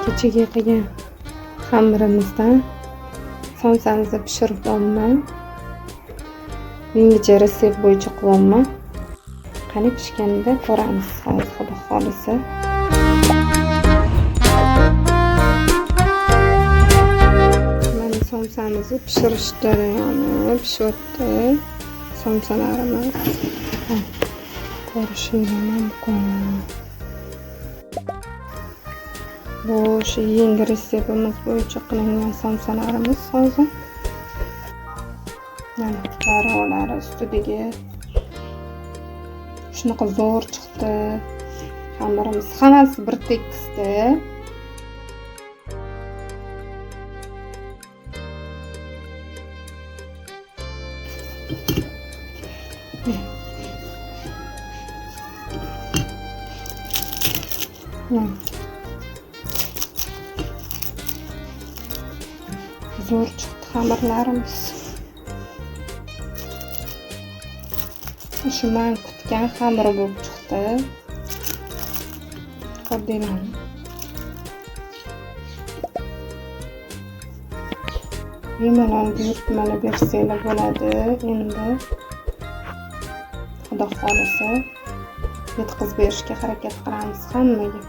Kechaga qilgan xamirimizdan somsamizni pishirib olaman. Mengacha retsept bo'yicha qilaman. Qani pishganida ko'ramiz hozir, xudo xolisa. Mana somsamizni pishirish jarayoni pishyapti. Somsalarimiz ko'rishingiz mumkin. Bu shu yangi retseptimiz bo'yicha qilingan somsalarimiz hozir. Mana baravolari ustidagi shunaqa zo'r chiqdi. Xamirimiz hammasi bir tekisda. Zo'r chiqdi xamirlarimiz. Shu men kutgan xamir bo'lib chiqdi. Ko'rdinglarmi? Bemalol buyurtmalar bersanglar bo'ladi. Endi xudo xolisa yetkazib berishga harakat qilamiz hammaga.